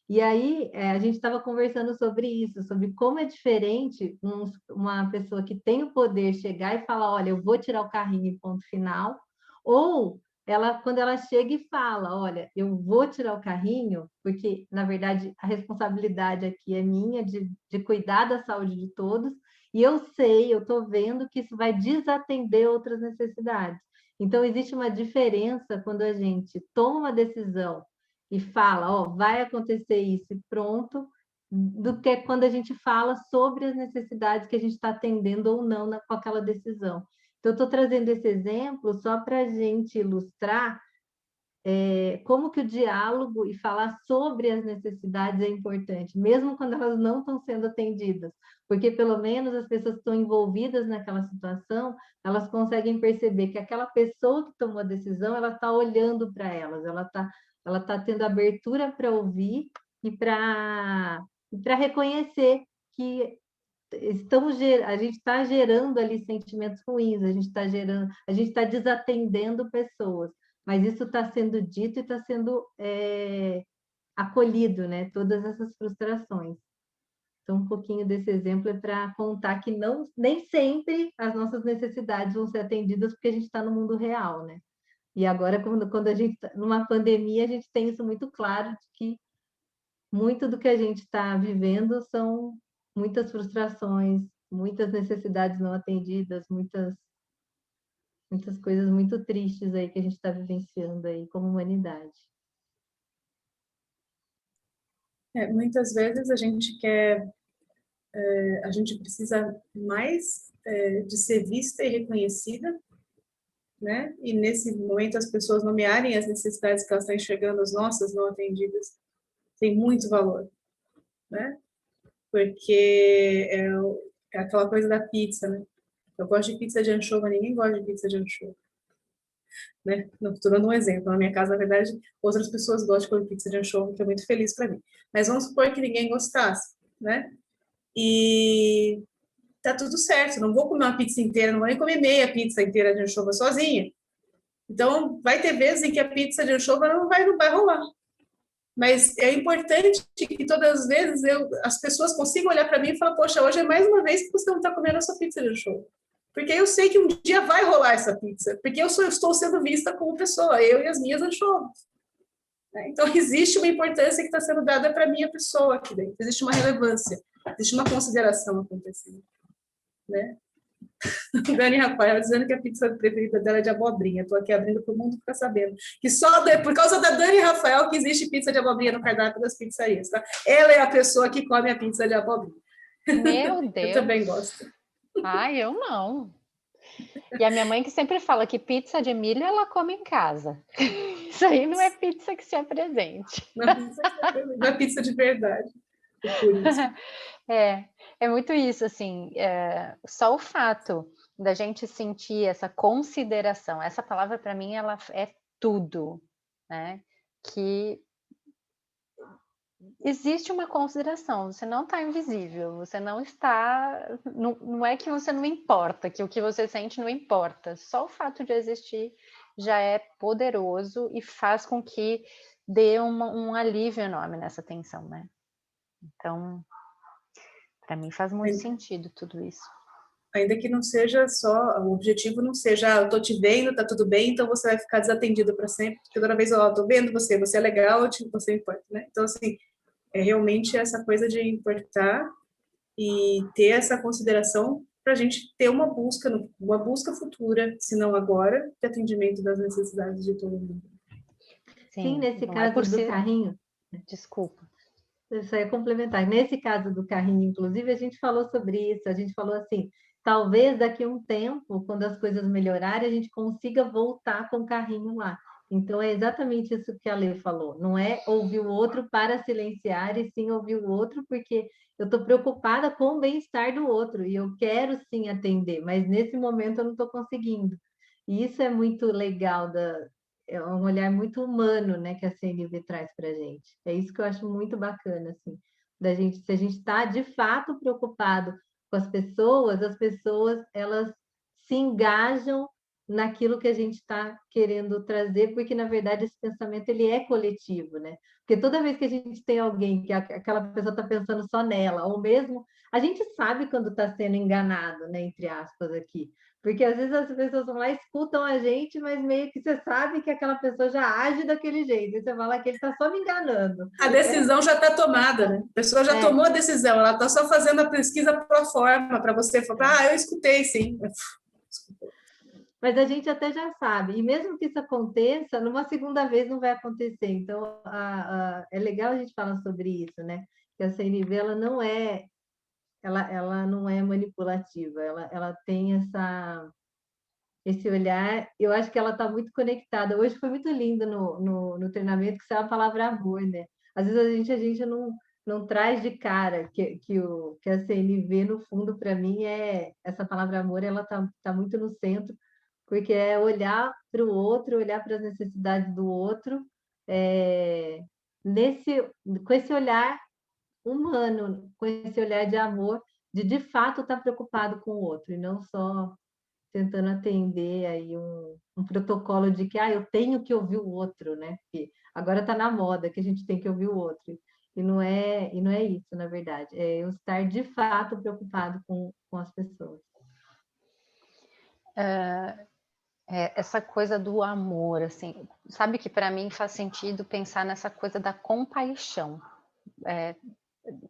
E aí, a gente estava conversando sobre isso, sobre como é diferente uma pessoa que tem o poder chegar e falar, olha, eu vou tirar o carrinho, ponto final, ou quando ela chega e fala, olha, eu vou tirar o carrinho, porque, na verdade, a responsabilidade aqui é minha de cuidar da saúde de todos, e eu estou vendo que isso vai desatender outras necessidades. Então, existe uma diferença quando a gente toma uma decisão e fala, ó, vai acontecer isso e pronto, do que quando a gente fala sobre as necessidades que a gente está atendendo ou não com aquela decisão. Então, eu estou trazendo esse exemplo só para a gente ilustrar como que o diálogo e falar sobre as necessidades é importante, mesmo quando elas não estão sendo atendidas, porque pelo menos as pessoas que estão envolvidas naquela situação, elas conseguem perceber que aquela pessoa que tomou a decisão, ela está olhando para elas, ela tá tendo abertura para ouvir e para reconhecer que a gente está gerando ali sentimentos ruins, a gente está desatendendo pessoas, mas isso está sendo dito e está sendo acolhido, né? Todas essas frustrações. Então, um pouquinho desse exemplo é para contar que nem sempre as nossas necessidades vão ser atendidas porque a gente está no mundo real, né? E agora, quando a gente está numa pandemia, a gente tem isso muito claro, de que muito do que a gente está vivendo são muitas frustrações, muitas necessidades não atendidas, muitas coisas muito tristes aí que a gente está vivenciando aí como humanidade. Muitas vezes a gente a gente precisa mais de ser vista e reconhecida, né? E nesse momento as pessoas nomearem as necessidades que elas estão enxergando, as nossas não atendidas, tem muito valor, né? Porque é aquela coisa da pizza, né? Eu gosto de pizza de anchova, ninguém gosta de pizza de anchova, né? Estou dando um exemplo. Na minha casa, na verdade, outras pessoas gostam de comer pizza de anchova, que é muito feliz para mim. Mas vamos supor que ninguém gostasse, né? E tá tudo certo, não vou comer uma pizza inteira, não vou nem comer meia pizza inteira de anchova sozinha. Então, vai ter vezes em que a pizza de anchova não vai rolar. Mas é importante que todas as vezes as pessoas consigam olhar para mim e falar, poxa, hoje é mais uma vez que você não está comendo a sua pizza de anchova. Porque eu sei que um dia vai rolar essa pizza, porque eu estou sendo vista como pessoa, eu e as minhas anchovas. Então, existe uma importância que está sendo dada para a minha pessoa aqui dentro, existe uma relevância, existe uma consideração acontecendo. Né? Dani Rafael dizendo que a pizza preferida dela é de abobrinha. Estou aqui abrindo para o mundo ficar sabendo. Que só por causa da Dani Rafael que existe pizza de abobrinha no cardápio das pizzarias. Tá? Ela é a pessoa que come a pizza de abobrinha. Meu Deus! Eu também gosto. Ai, eu não. E a minha mãe que sempre fala que pizza de milho ela come em casa. Isso aí não é pizza que se apresente. Não é pizza de verdade. Por isso. É muito isso, assim, só o fato da gente sentir essa consideração, essa palavra para mim ela é tudo, né? Que existe uma consideração, você não está invisível, você não está, não é que você não importa, que o que você sente não importa, só o fato de existir já é poderoso e faz com que dê um alívio enorme nessa tensão, né? Então, para mim faz muito sentido tudo isso. Ainda que não seja só, o objetivo não seja, eu tô te vendo, tá tudo bem, então você vai ficar desatendido para sempre, porque toda vez, tô vendo você é legal, você importa, né? Então, assim, é realmente essa coisa de importar e ter essa consideração para a gente ter uma busca futura, se não agora, de atendimento das necessidades de todo mundo. Sim, nesse caso do carrinho. Desculpa. Eu só ia complementar. Nesse caso do carrinho, inclusive, a gente falou sobre isso, a gente falou assim, talvez daqui a um tempo, quando as coisas melhorarem, a gente consiga voltar com o carrinho lá. Então, é exatamente isso que a Lê falou. Não é ouvir o outro para silenciar, e sim ouvir o outro, porque eu estou preocupada com o bem-estar do outro, e eu quero sim atender, mas nesse momento eu não estou conseguindo. E isso é muito legal, é um olhar muito humano, né, que a CNV traz para a gente. É isso que eu acho muito bacana, assim, da gente, se a gente está de fato preocupado com as pessoas, elas se engajam naquilo que a gente está querendo trazer, porque na verdade esse pensamento ele é coletivo, né? Porque toda vez que a gente tem alguém que aquela pessoa está pensando só nela, ou mesmo a gente sabe quando está sendo enganado, né, entre aspas aqui. Porque às vezes as pessoas vão lá e escutam a gente, mas meio que você sabe que aquela pessoa já age daquele jeito. E você fala que ele está só me enganando. A decisão já está tomada, né? A pessoa já tomou a decisão, ela está só fazendo a pesquisa pro forma para você falar, eu escutei, sim. Mas a gente até já sabe. E mesmo que isso aconteça, numa segunda vez não vai acontecer. Então, é legal a gente falar sobre isso, né? que a CNV ela não é manipulativa, ela tem esse olhar, eu acho que ela está muito conectada. Hoje foi muito lindo no treinamento que saiu a palavra amor, né? Às vezes a gente não traz de cara que a CNV, no fundo, para mim, essa palavra amor, ela tá muito no centro, porque é olhar para o outro, olhar para as necessidades do outro, com esse olhar humano, com esse olhar de amor, de fato estar preocupado com o outro, e não só tentando atender aí um protocolo de que eu tenho que ouvir o outro, né? Porque agora está na moda que a gente tem que ouvir o outro. E não é isso, na verdade. É eu estar de fato preocupado com as pessoas. Essa coisa do amor, assim, sabe que para mim faz sentido pensar nessa coisa da compaixão,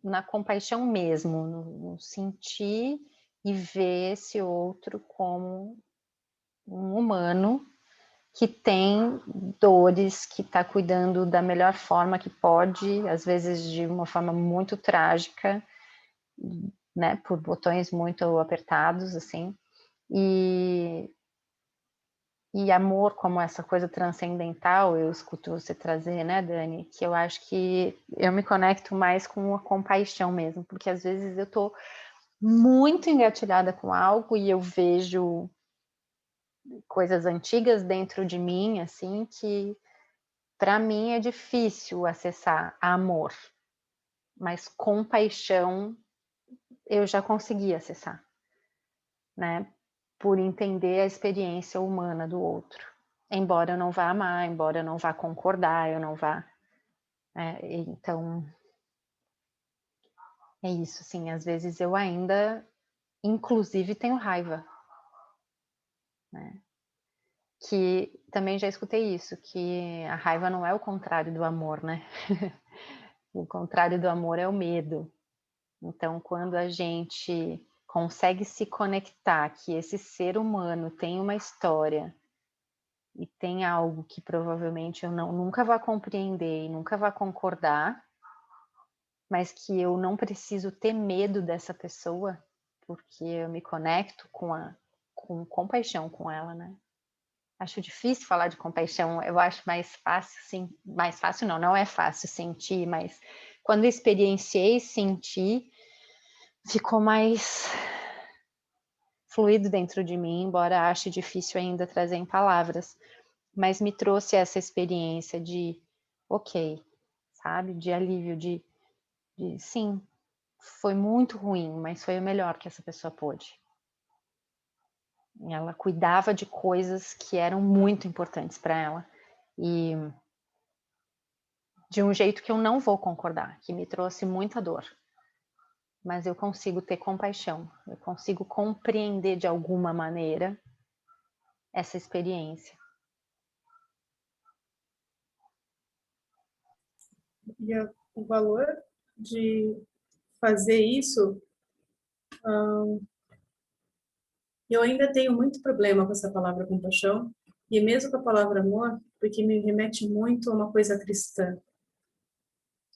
na compaixão mesmo, no sentir e ver esse outro como um humano que tem dores, que está cuidando da melhor forma que pode, às vezes de uma forma muito trágica, né, por botões muito apertados, assim, e amor como essa coisa transcendental, eu escuto você trazer, né, Dani, que eu acho que eu me conecto mais com a compaixão mesmo, porque às vezes eu tô muito engatilhada com algo e eu vejo coisas antigas dentro de mim, assim, que para mim é difícil acessar amor, mas compaixão eu já consegui acessar, né? Por entender a experiência humana do outro. Embora eu não vá amar, embora eu não vá concordar, eu não vá... então, é isso, assim, às vezes eu ainda, inclusive, tenho raiva, né? Que também já escutei isso, que a raiva não é o contrário do amor, né? O contrário do amor é o medo. Então, quando a gente consegue se conectar que esse ser humano tem uma história e tem algo que provavelmente eu nunca vou compreender e nunca vou concordar, mas que eu não preciso ter medo dessa pessoa, porque eu me conecto com compaixão com ela, né? Acho difícil falar de compaixão, eu acho mais fácil, sim, mais fácil não é fácil sentir, mas quando eu experienciei sentir, ficou mais fluido dentro de mim, embora ache difícil ainda trazer em palavras, mas me trouxe essa experiência de, ok, sabe, de alívio, de sim, foi muito ruim, mas foi o melhor que essa pessoa pôde. Ela cuidava de coisas que eram muito importantes para ela, e de um jeito que eu não vou concordar, que me trouxe muita dor. Mas eu consigo ter compaixão, eu consigo compreender de alguma maneira essa experiência. E o valor de fazer isso, eu ainda tenho muito problema com essa palavra compaixão, e mesmo com a palavra amor, porque me remete muito a uma coisa cristã.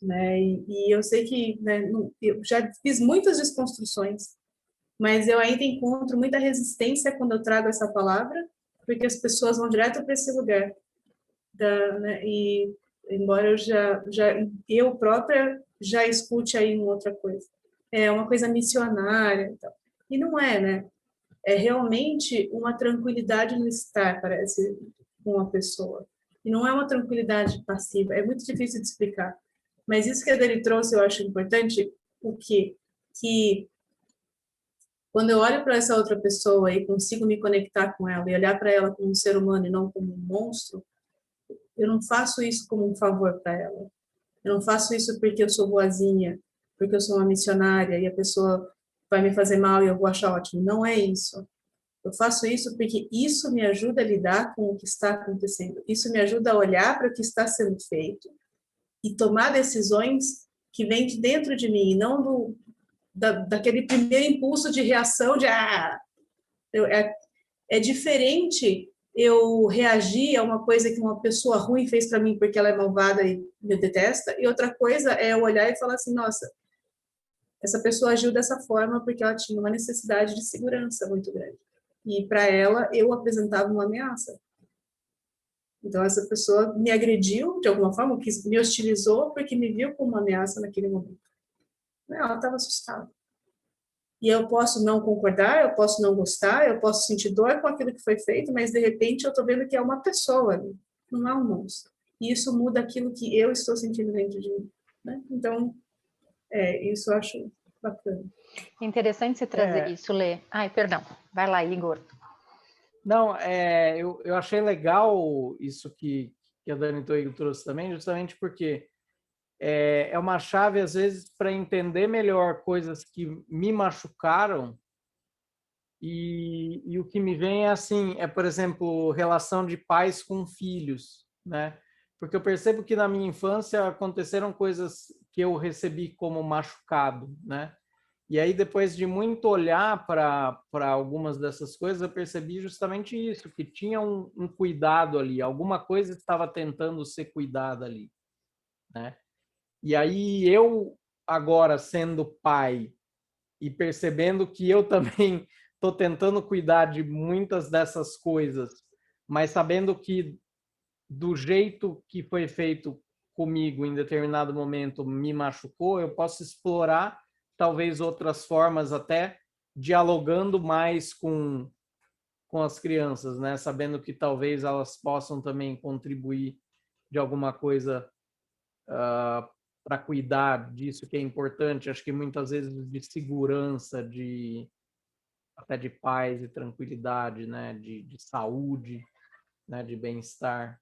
Né? E eu sei que, né, eu já fiz muitas desconstruções, mas eu ainda encontro muita resistência quando eu trago essa palavra, porque as pessoas vão direto para esse lugar. Né, e embora eu própria já escute aí uma outra coisa. É uma coisa missionária e tal. E não é, né? É realmente uma tranquilidade no estar, parece, com a pessoa. E não é uma tranquilidade passiva, é muito difícil de explicar. Mas isso que a Dani trouxe, eu acho importante, o quê? Que quando eu olho para essa outra pessoa e consigo me conectar com ela e olhar para ela como um ser humano e não como um monstro, eu não faço isso como um favor para ela. Eu não faço isso porque eu sou boazinha, porque eu sou uma missionária e a pessoa vai me fazer mal e eu vou achar ótimo. Não é isso. Eu faço isso porque isso me ajuda a lidar com o que está acontecendo. Isso me ajuda a olhar para o que está sendo feito e tomar decisões que vêm de dentro de mim, não daquele primeiro impulso de reação de é diferente eu reagir a uma coisa que uma pessoa ruim fez para mim porque ela é malvada e me detesta, e outra coisa é eu olhar e falar assim, nossa, essa pessoa agiu dessa forma porque ela tinha uma necessidade de segurança muito grande. E para ela, eu apresentava uma ameaça. Então, essa pessoa me agrediu de alguma forma, me hostilizou porque me viu como uma ameaça naquele momento. Ela estava assustada. E eu posso não concordar, eu posso não gostar, eu posso sentir dor com aquilo que foi feito, mas de repente eu estou vendo que é uma pessoa ali, não é um monstro. E isso muda aquilo que eu estou sentindo dentro de mim. Né? Então, isso eu acho bacana. É interessante você trazer isso, Lê. Ai, perdão. Vai lá, Igor. Não, eu achei legal isso que a Dani Toigo trouxe também, justamente porque é uma chave, às vezes, para entender melhor coisas que me machucaram. E o que me vem assim, por exemplo, relação de pais com filhos, né? Porque eu percebo que na minha infância aconteceram coisas que eu recebi como machucado, né? E aí, depois de muito olhar para algumas dessas coisas, eu percebi justamente isso, que tinha um cuidado ali, alguma coisa estava tentando ser cuidada ali, né? E aí, eu, agora sendo pai e percebendo que eu também estou tentando cuidar de muitas dessas coisas, mas sabendo que do jeito que foi feito comigo em determinado momento me machucou, eu posso explorar talvez outras formas, até dialogando mais com as crianças, né? Sabendo que talvez elas possam também contribuir de alguma coisa para cuidar disso que é importante. Acho que muitas vezes de segurança, até de paz e tranquilidade, né? De saúde, né? De bem-estar.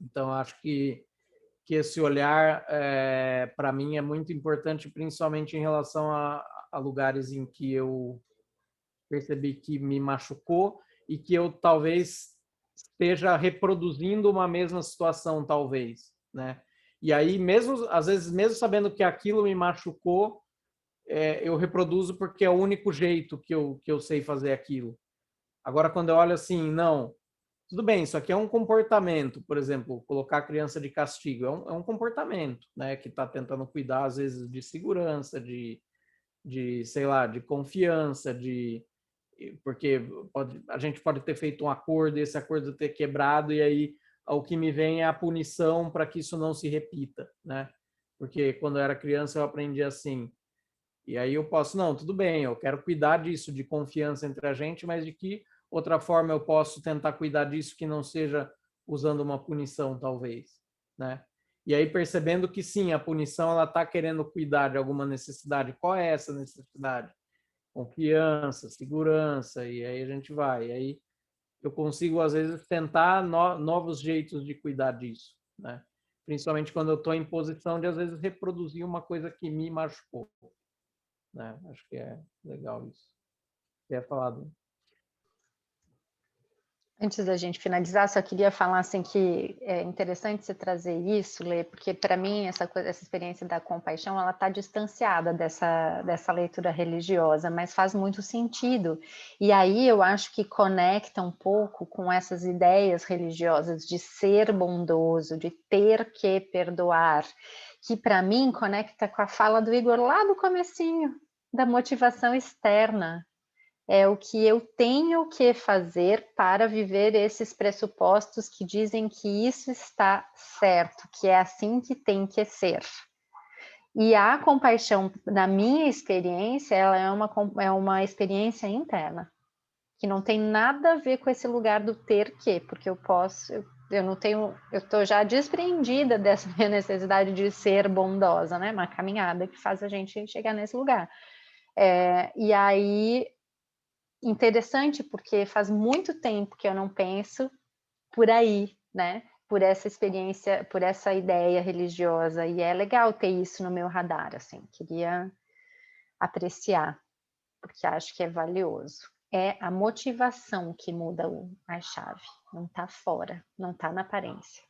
Então, acho que esse olhar, para mim, é muito importante, principalmente em relação a lugares em que eu percebi que me machucou e que eu talvez esteja reproduzindo uma mesma situação, talvez, né? E aí, mesmo às vezes, mesmo sabendo que aquilo me machucou, eu reproduzo porque é o único jeito que eu sei fazer aquilo. Agora, quando eu olho assim, não, tudo bem, isso aqui é um comportamento, por exemplo, colocar a criança de castigo, é um comportamento, né, que está tentando cuidar, às vezes, de segurança, sei lá, de confiança, porque a gente pode ter feito um acordo e esse acordo ter quebrado, e aí o que me vem é a punição para que isso não se repita, né? Porque quando eu era criança eu aprendi assim, e aí eu posso, não, tudo bem, eu quero cuidar disso, de confiança entre a gente, mas de que outra forma eu posso tentar cuidar disso que não seja usando uma punição, talvez, né? E aí percebendo que sim, a punição ela está querendo cuidar de alguma necessidade. Qual é essa necessidade? Confiança, segurança, e aí a gente vai. E aí eu consigo, às vezes, tentar novos jeitos de cuidar disso, né? Principalmente quando eu estou em posição de, às vezes, reproduzir uma coisa que me machucou, né? Acho que é legal isso. Você ia falar, Dani? Antes da gente finalizar, só queria falar assim que é interessante você trazer isso, Lê, porque para mim essa experiência da compaixão, ela está distanciada dessa leitura religiosa, mas faz muito sentido. E aí eu acho que conecta um pouco com essas ideias religiosas de ser bondoso, de ter que perdoar, que para mim conecta com a fala do Igor lá do comecinho, da motivação externa. É o que eu tenho que fazer para viver esses pressupostos que dizem que isso está certo, que é assim que tem que ser. E a compaixão, na minha experiência, ela é uma experiência interna, que não tem nada a ver com esse lugar do ter que, porque eu não tenho, eu estou já despreendida dessa minha necessidade de ser bondosa, né? Uma caminhada que faz a gente chegar nesse lugar. E aí interessante porque faz muito tempo que eu não penso por aí, né? Por essa experiência, por essa ideia religiosa, e é legal ter isso no meu radar, assim, queria apreciar, porque acho que é valioso. É a motivação que muda a chave, não está fora, não está na aparência.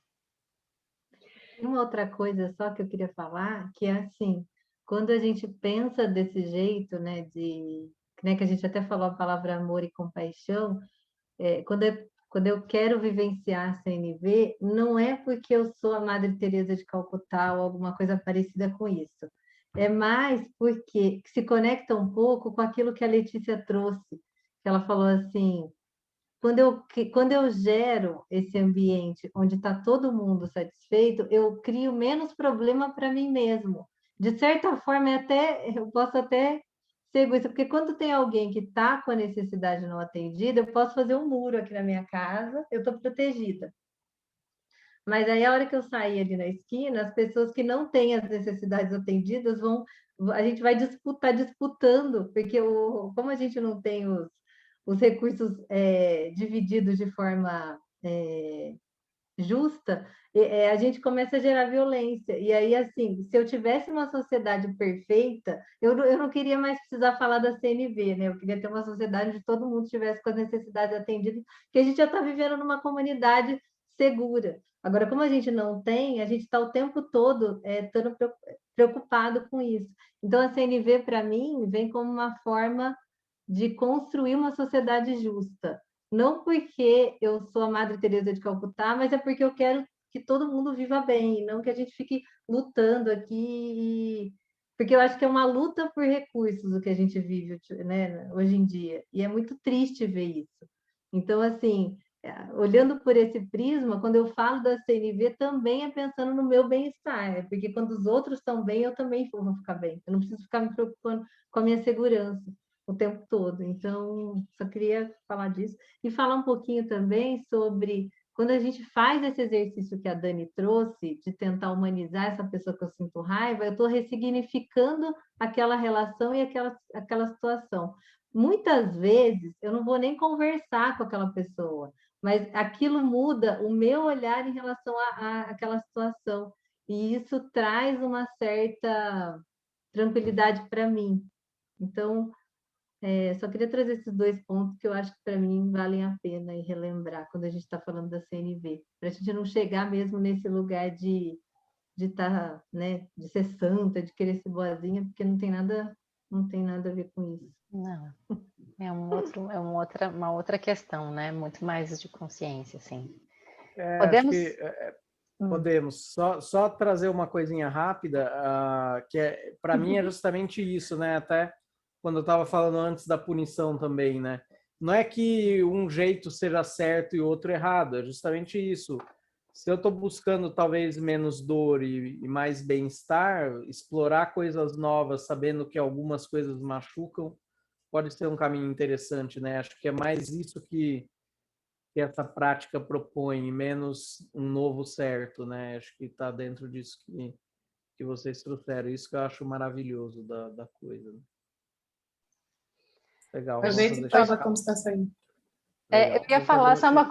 Uma outra coisa só que eu queria falar, que é assim, quando a gente pensa desse jeito, né, que a gente até falou a palavra amor e compaixão, quando eu quero vivenciar a CNV, não é porque eu sou a Madre Teresa de Calcutá ou alguma coisa parecida com isso. é mais porque se conecta um pouco com aquilo que a Letícia trouxe, que ela falou assim, quando eu gero esse ambiente onde está todo mundo satisfeito, eu crio menos problema para mim mesmo. De certa forma, eu posso até ser egoísta, porque quando tem alguém que está com a necessidade não atendida, eu posso fazer um muro aqui na minha casa, eu estou protegida. Mas aí, a hora que eu sair ali na esquina, as pessoas que não têm as necessidades atendidas a gente vai disputando, porque como a gente não tem os recursos divididos de forma justa, a gente começa a gerar violência. E aí, assim, se eu tivesse uma sociedade perfeita, eu não queria mais precisar falar da CNV, né? Eu queria ter uma sociedade onde todo mundo tivesse com as necessidades atendidas, porque a gente já está vivendo numa comunidade segura. Agora, como a gente não tem, a gente está o tempo todo estando preocupado com isso. Então, a CNV, para mim, vem como uma forma de construir uma sociedade justa. Não porque eu sou a Madre Teresa de Calcutá, mas é porque eu quero que todo mundo viva bem, não que a gente fique lutando aqui, porque eu acho que é uma luta por recursos o que a gente vive, né, hoje em dia, e é muito triste ver isso. Então, assim, olhando por esse prisma, quando eu falo da CNV, também é pensando no meu bem-estar, porque quando os outros estão bem, eu também vou ficar bem. Eu não preciso ficar me preocupando com a minha segurança o tempo todo. Então, só queria falar disso. E falar um pouquinho também sobre quando a gente faz esse exercício que a Dani trouxe, de tentar humanizar essa pessoa que eu sinto raiva, eu estou ressignificando aquela relação e aquela situação. Muitas vezes, eu não vou nem conversar com aquela pessoa, mas aquilo muda o meu olhar em relação àquela situação. E isso traz uma certa tranquilidade para mim. Então, só queria trazer esses 2 pontos que eu acho que, para mim, valem a pena e relembrar quando a gente está falando da CNV, para a gente não chegar mesmo nesse lugar de estar, né, de ser santa, de querer ser boazinha, porque não tem nada a ver com isso. Não, é uma outra questão, né? Muito mais de consciência, assim. Acho que podemos só trazer uma coisinha rápida, que para mim é justamente isso, né? Até quando eu estava falando antes da punição também, né? Não é que um jeito seja certo e outro errado, é justamente isso. Se eu estou buscando talvez menos dor e mais bem-estar, explorar coisas novas, sabendo que algumas coisas machucam, pode ser um caminho interessante, né? Acho que é mais isso que essa prática propõe, menos um novo certo, né? Acho que está dentro disso que vocês trouxeram. Isso que eu acho maravilhoso da coisa. Legal. Aproveita e fala como está saindo. Eu ia falar só uma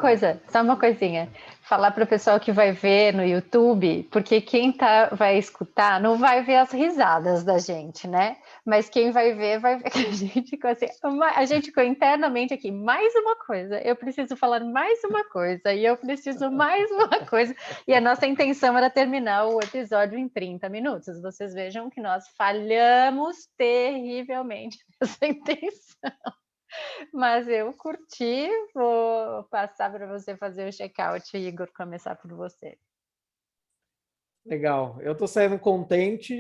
coisinha. Falar para o pessoal que vai ver no YouTube, porque quem vai escutar não vai ver as risadas da gente, né? Mas quem vai ver que a gente ficou assim, a gente ficou internamente aqui, mais uma coisa, eu preciso falar mais uma coisa, e eu preciso mais uma coisa. E a nossa intenção era terminar o episódio em 30 minutos. Vocês vejam que nós falhamos terrivelmente nessa intenção. Mas eu curti, vou passar para você fazer o check-out, Igor, começar por você. Legal, eu estou saindo contente,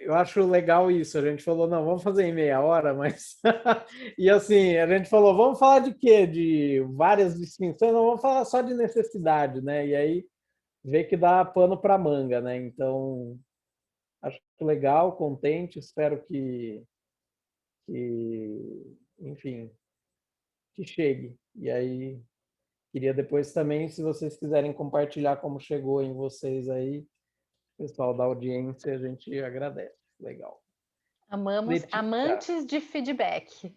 eu acho legal isso, a gente falou, não, vamos fazer em meia hora, mas... e assim, a gente falou, vamos falar de quê? De várias distinções, não, vamos falar só de necessidade, né? E aí, vê que dá pano para manga, né? Então, acho legal, contente, espero que enfim, que chegue. E aí, queria depois também, se vocês quiserem compartilhar como chegou em vocês aí, pessoal da audiência, a gente agradece. Legal. Amamos Letícia. Amantes de feedback.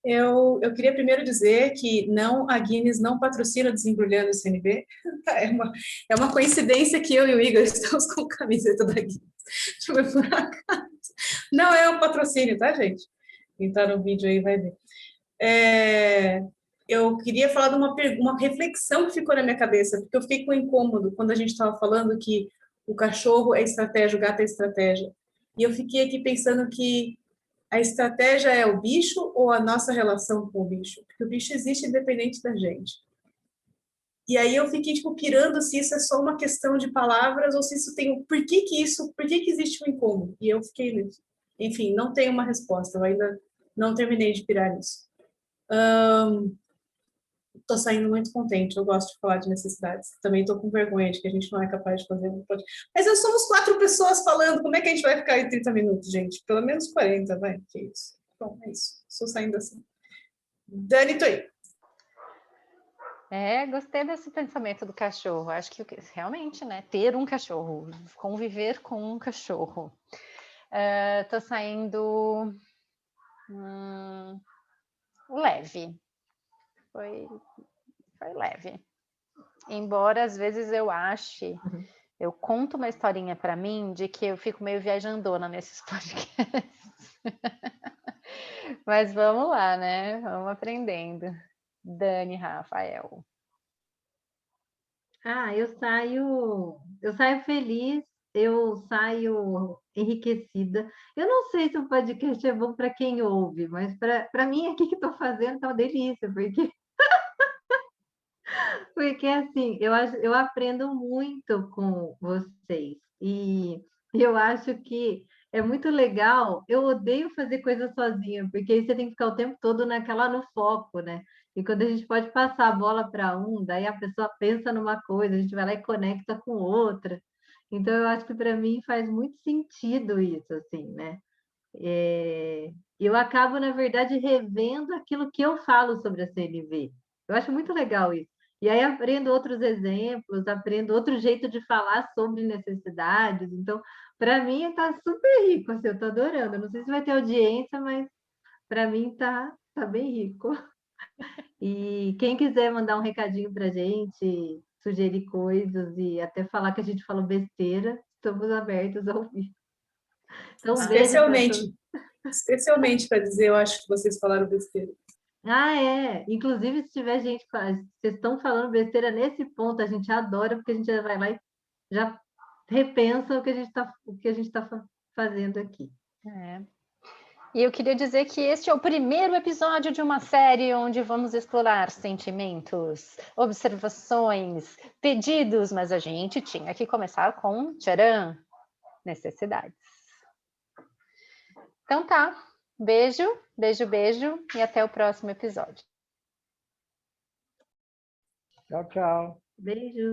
Eu queria primeiro dizer que não, a Guinness não patrocina Desembrulhando o CNV. É uma coincidência que eu e o Igor estamos com camiseta da Guinness. Foi por acaso. Não é um patrocínio, tá, gente? Quem está no vídeo aí vai ver. Eu queria falar de uma reflexão que ficou na minha cabeça, porque eu fiquei com incômodo quando a gente estava falando que o cachorro é estratégia, o gato é estratégia. E eu fiquei aqui pensando que a estratégia é o bicho ou a nossa relação com o bicho? Porque o bicho existe independente da gente. E aí eu fiquei, tipo, pirando se isso é só uma questão de palavras ou se isso tem... Por que que existe um incômodo? E eu fiquei nisso. Enfim, não tenho uma resposta, eu ainda não terminei de pirar nisso. Tô saindo muito contente, eu gosto de falar de necessidades. Também tô com vergonha de que a gente não é capaz de fazer um podcast. Mas nós somos 4 pessoas falando, como é que a gente vai ficar em 30 minutos, gente? Pelo menos 40, vai, que isso. Bom, é isso, estou saindo assim. Dani, tô aí. Gostei desse pensamento do cachorro. Acho que realmente, né? Ter um cachorro, conviver com um cachorro. Tô saindo leve. Foi leve. Embora às vezes eu ache, eu conto uma historinha para mim de que eu fico meio viajandona nesses podcasts. Mas vamos lá, né? Vamos aprendendo. Dani, Rafael. Eu saio feliz, eu saio enriquecida. Eu não sei se o podcast é bom para quem ouve, mas para mim aqui que estou fazendo tá uma delícia, porque assim, eu aprendo muito com vocês e eu acho que é muito legal. Eu odeio fazer coisa sozinha, porque aí você tem que ficar o tempo todo naquela no foco, né? E quando a gente pode passar a bola para um, daí a pessoa pensa numa coisa, a gente vai lá e conecta com outra. Então eu acho que para mim faz muito sentido isso, assim, né? Eu acabo, na verdade, revendo aquilo que eu falo sobre a CNV. Eu acho muito legal isso. E aí aprendo outros exemplos, aprendo outro jeito de falar sobre necessidades. Então, para mim, está super rico, assim, eu estou adorando. Eu não sei se vai ter audiência, mas para mim tá bem rico. E quem quiser mandar um recadinho para a gente, sugerir coisas e até falar que a gente falou besteira, estamos abertos a ouvir. Então, um beijo para todos. Especialmente para dizer, eu acho que vocês falaram besteira. Ah, é. Inclusive, se tiver gente, vocês estão falando besteira nesse ponto, a gente adora, porque a gente já vai lá e já repensa o que a gente está fazendo aqui. E eu queria dizer que este é o primeiro episódio de uma série onde vamos explorar sentimentos, observações, pedidos, mas a gente tinha que começar com tcharam, necessidades. Então tá, beijo, beijo, beijo e até o próximo episódio. Tchau, tchau. Beijo.